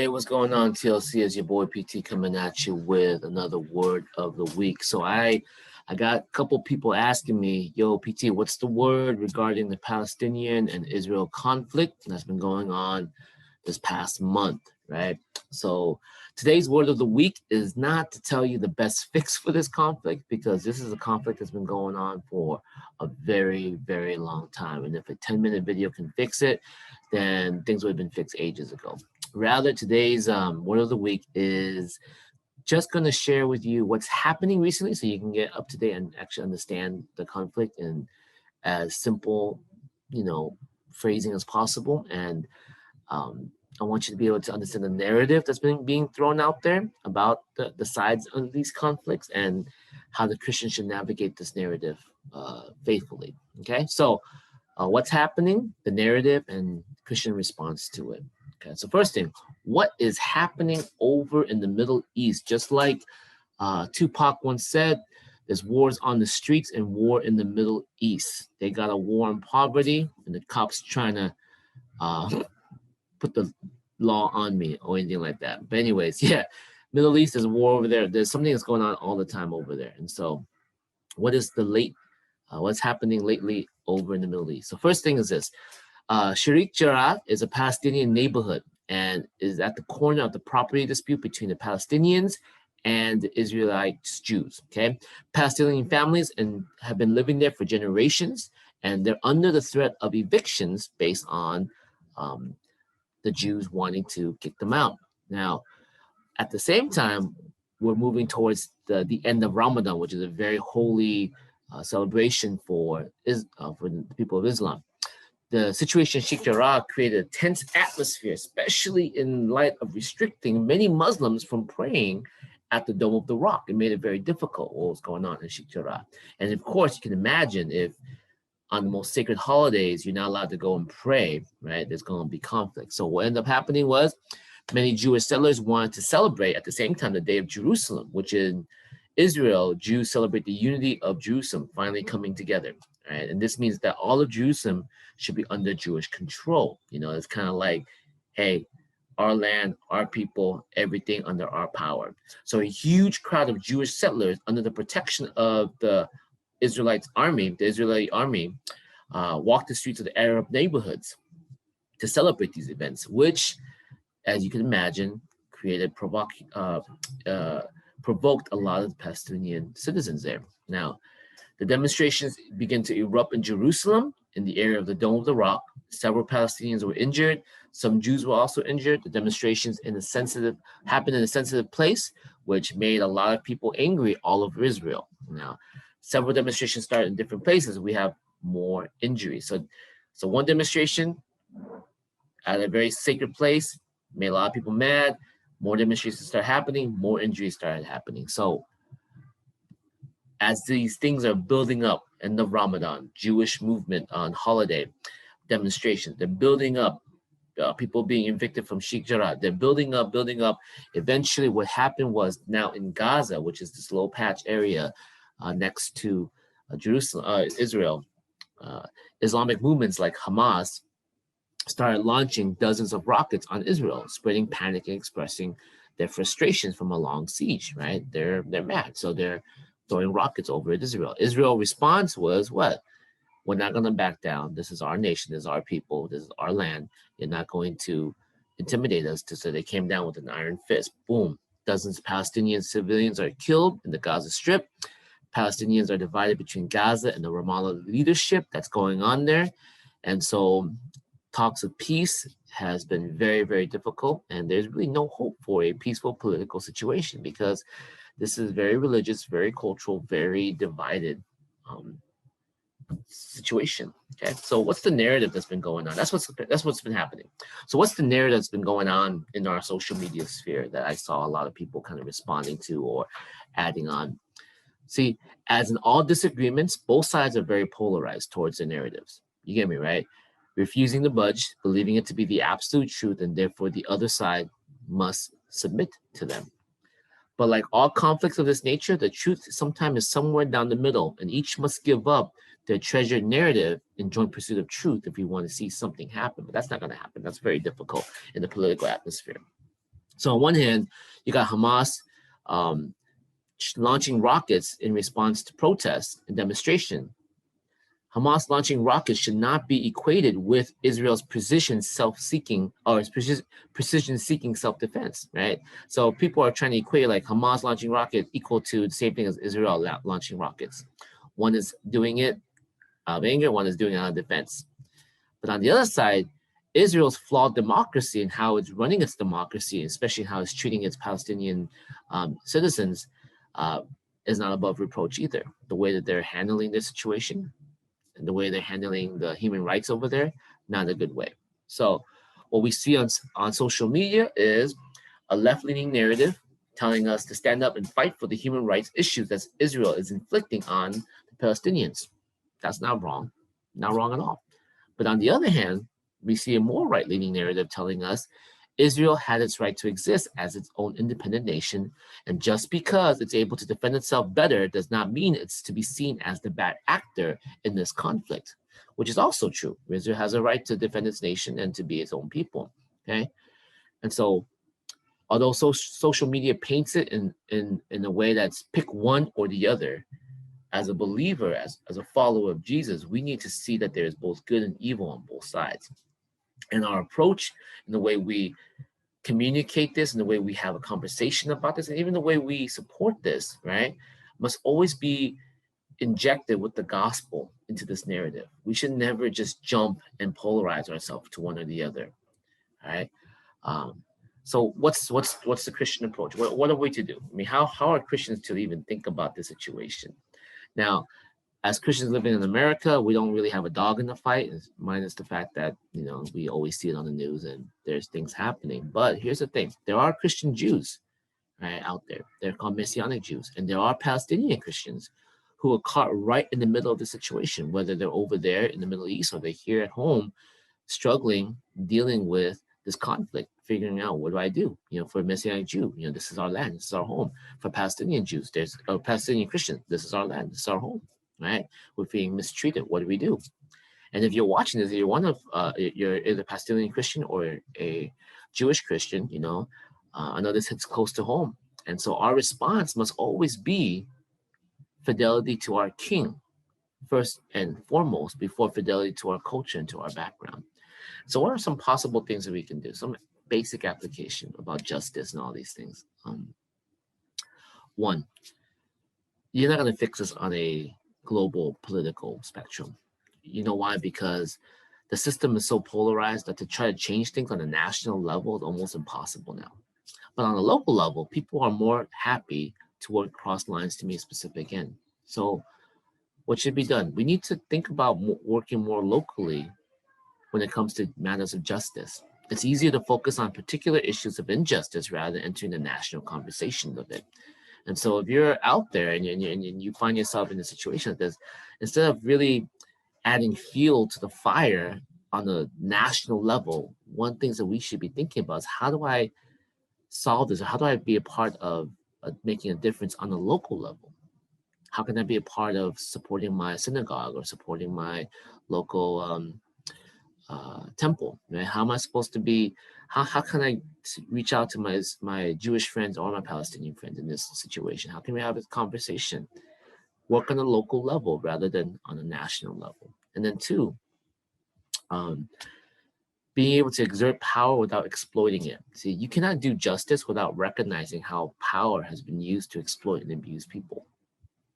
Hey, what's going on, TLC? Is your boy PT coming at you with another word of the week. So I got a couple people asking me, yo, PT, what's the word regarding the Palestinian and Israel conflict that's been going on this past month, right? So today's word of the week is not to tell you the best fix for this conflict, because this is a conflict that's been going on for a very, very long time. And if a 10-minute video can fix it, then things would have been fixed ages ago. Rather, today's word of the week is just going to share with you what's happening recently so you can get up to date and actually understand the conflict in as simple, phrasing as possible. And I want you to be able to understand the narrative that's been being thrown out there about the sides of these conflicts and how the Christians should navigate this narrative faithfully. Okay, so what's happening, the narrative, and Christian response to it. Okay, so first thing, what is happening over in the Middle East? Just like Tupac once said, there's wars on the streets and war in the Middle East. They got a war on poverty, and the cops trying to put the law on me or anything like that. But anyways, yeah, Middle East, there's a war over there. There's something that's going on all the time over there. And so what's happening lately over in the Middle East? So first thing is this. Sheikh Jarrah is a Palestinian neighborhood and is at the corner of the property dispute between the Palestinians and the Israelite Jews. Okay, Palestinian families have been living there for generations, and they're under the threat of evictions based on the Jews wanting to kick them out. Now, at the same time, we're moving towards the end of Ramadan, which is a very holy celebration for the people of Islam. The situation in Sheikh Jarrah created a tense atmosphere, especially in light of restricting many Muslims from praying at the Dome of the Rock. It made it very difficult what was going on in Sheikh Jarrah. And of course, you can imagine if on the most sacred holidays, you're not allowed to go and pray, right? There's going to be conflict. So what ended up happening was many Jewish settlers wanted to celebrate at the same time the Day of Jerusalem, which in Israel, Jews celebrate the unity of Jerusalem finally coming together, right? And this means that all of Jerusalem should be under Jewish control. It's kind of like, hey, our land, our people, everything under our power. So a huge crowd of Jewish settlers under the protection of the Israelite army walked the streets of the Arab neighborhoods to celebrate these events, which, as you can imagine, provoked a lot of the Palestinian citizens there. Now, the demonstrations began to erupt in Jerusalem, in the area of the Dome of the Rock. Several Palestinians were injured. Some Jews were also injured. The demonstrations happened in a sensitive place, which made a lot of people angry all over Israel. Now, several demonstrations started in different places. We have more injuries. So one demonstration at a very sacred place made a lot of people mad. More demonstrations started happening. More injuries started happening. So as these things are building up in the Ramadan, Jewish movement on holiday demonstrations, they're building up. People being evicted from Sheikh Jarrah, they're building up. Eventually, what happened was now in Gaza, which is this low patch area next to Jerusalem, Israel, Islamic movements like Hamas started launching dozens of rockets on Israel, spreading panic and expressing their frustrations from a long siege, right? They're mad, so they're throwing rockets over at Israel. Israel's response was what? We're not going to back down. This is our nation. This is our people. This is our land. You're not going to intimidate us. So they came down with an iron fist. Boom. Dozens of Palestinian civilians are killed in the Gaza Strip. Palestinians are divided between Gaza and the Ramallah leadership that's going on there. And so talks of peace has been very, very difficult. And there's really no hope for a peaceful political situation because this is very religious, very cultural, very divided situation. Okay, so what's the narrative that's been going on? That's what's been happening. So what's the narrative that's been going on in our social media sphere that I saw a lot of people kind of responding to or adding on? See, as in all disagreements, both sides are very polarized towards the narratives. You get me, right? Refusing to budge, believing it to be the absolute truth, and therefore the other side must submit to them. But like all conflicts of this nature, the truth sometimes is somewhere down the middle, and each must give up their treasured narrative in joint pursuit of truth if we want to see something happen. But that's not going to happen. That's very difficult in the political atmosphere. So on one hand, you got Hamas um, launching rockets in response to protests and demonstration. Hamas launching rockets should not be equated with Israel's precision-seeking self-defense, right? So people are trying to equate like Hamas launching rockets equal to the same thing as Israel launching rockets. One is doing it out of anger, one is doing it out of defense. But on the other side, Israel's flawed democracy and how it's running its democracy, especially how it's treating its Palestinian citizens, is not above reproach either. The way that they're handling this situation and the way they're handling the human rights over there, not a good way. So what we see on social media is a left-leaning narrative telling us to stand up and fight for the human rights issues that Israel is inflicting on the Palestinians. That's not wrong at all. But on the other hand, we see a more right-leaning narrative telling us Israel had its right to exist as its own independent nation, and just because it's able to defend itself better does not mean it's to be seen as the bad actor in this conflict, which is also true. Israel has a right to defend its nation and to be its own people, okay? And so, although social media paints it in a way that's pick one or the other, as a believer, as a follower of Jesus, we need to see that there is both good and evil on both sides. And our approach and the way we communicate this and the way we have a conversation about this and even the way we support this, right, must always be injected with the gospel into this narrative. We should never just jump and polarize ourselves to one or the other, right? So what's the Christian approach? What are we to do? I mean, how are Christians to even think about this situation? Now, as Christians living in America, we don't really have a dog in the fight, minus the fact that, you know, we always see it on the news and there's things happening. But here's the thing. There are Christian Jews, right, out there. They're called Messianic Jews. And there are Palestinian Christians who are caught right in the middle of the situation, whether they're over there in the Middle East or they're here at home struggling, dealing with this conflict, figuring out, what do I do? You know, for a Messianic Jew, you know, this is our land, this is our home. For Palestinian Jews, there's a Palestinian Christian, this is our land, this is our home, right? We're being mistreated. What do we do? And if you're watching this, you're one of, you're either Palestinian Christian or a Jewish Christian, you know, I know this hits close to home. And so our response must always be fidelity to our King, first and foremost, before fidelity to our culture and to our background. So what are some possible things that we can do? Some basic application about justice and all these things. One, you're not going to fix this on a global political spectrum. You know why? Because the system is so polarized that to try to change things on a national level is almost impossible now. But on a local level, people are more happy to work across lines to meet a specific end. So what should be done? We need to think about working more locally when it comes to matters of justice. It's easier to focus on particular issues of injustice rather than entering the national conversation of it. And so if you're out there and you find yourself in a situation like this, instead of really adding fuel to the fire on the national level, one thing that we should be thinking about is, how do I solve this? Or how do I be a part of making a difference on the local level? How can I be a part of supporting my synagogue or supporting my local temple? Right? How am I supposed to be? How can I reach out to my Jewish friends or my Palestinian friends in this situation? How can we have this conversation? Work on a local level rather than on a national level. And then two, being able to exert power without exploiting it. See, you cannot do justice without recognizing how power has been used to exploit and abuse people.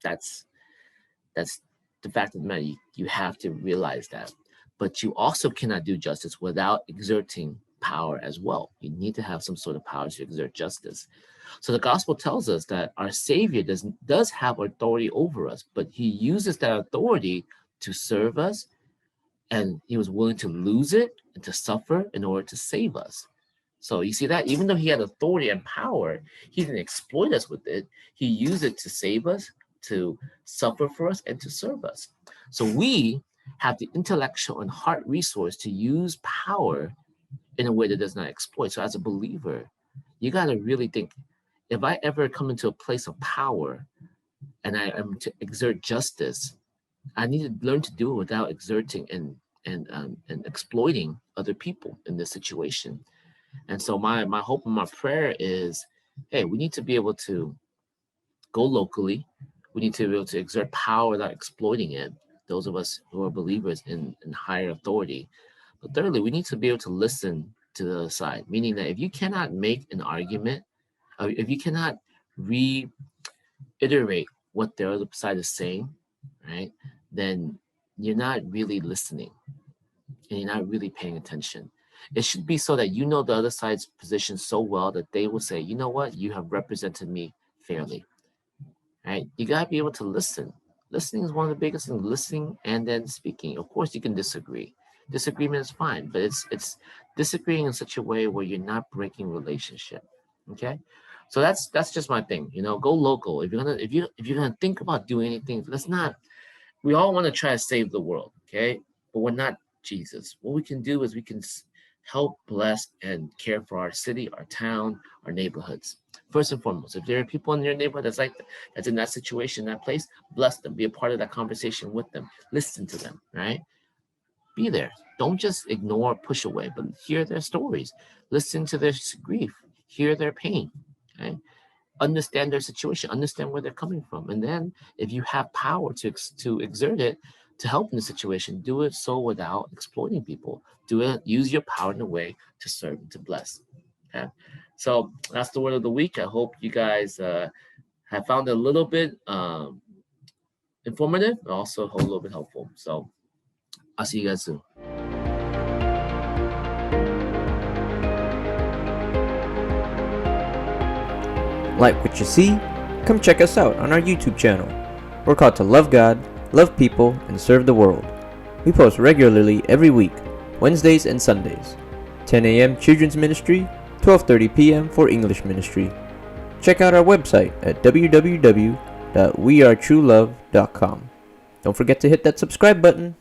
That's the fact of the matter. You have to realize that. But you also cannot do justice without exerting power as well. You need to have some sort of power to exert justice. So the gospel tells us that our Savior does have authority over us, but he uses that authority to serve us, and he was willing to lose it and to suffer in order to save us. So you see that even though he had authority and power, he didn't exploit us with it. He used it to save us, to suffer for us, and to serve us. So we have the intellectual and heart resource to use power in a way that does not exploit. So as a believer, you got to really think, if I ever come into a place of power and I am to exert justice, I need to learn to do it without exerting and exploiting other people in this situation. And so my hope and my prayer is, hey, we need to be able to go locally. We need to be able to exert power without exploiting it. Those of us who are believers in higher authority. But thirdly, we need to be able to listen to the other side, meaning that if you cannot make an argument, if you cannot reiterate what the other side is saying, right, then you're not really listening and you're not really paying attention. It should be so that you know the other side's position so well that they will say, you know what, you have represented me fairly, right? You got to be able to listen. Listening is one of the biggest things, listening and then speaking. Of course, you can disagree. Disagreement is fine, but it's disagreeing in such a way where you're not breaking relationship. Okay, so that's just my thing. Go local. If you're gonna think about doing anything, let's not. We all want to try to save the world, okay? But we're not Jesus. What we can do is we can help, bless, and care for our city, our town, our neighborhoods. First and foremost, if there are people in your neighborhood that's in that situation, that place, bless them. Be a part of that conversation with them. Listen to them, right? Be there. Don't just ignore, push away, but hear their stories. Listen to their grief. Hear their pain. Okay? Understand their situation, understand where they're coming from. And then if you have power to exert it to help in the situation, do it so without exploiting people. Do it, use your power in a way to serve and to bless. Okay. So that's the word of the week. I hope you guys have found it a little bit informative, but also a little bit helpful. So I'll see you guys soon. Like what you see? Come check us out on our YouTube channel. We're called to love God, love people, and serve the world. We post regularly every week, Wednesdays and Sundays. 10 a.m. Children's Ministry, 12:30 p.m. for English Ministry. Check out our website at www.wearetruelove.com. Don't forget to hit that subscribe button.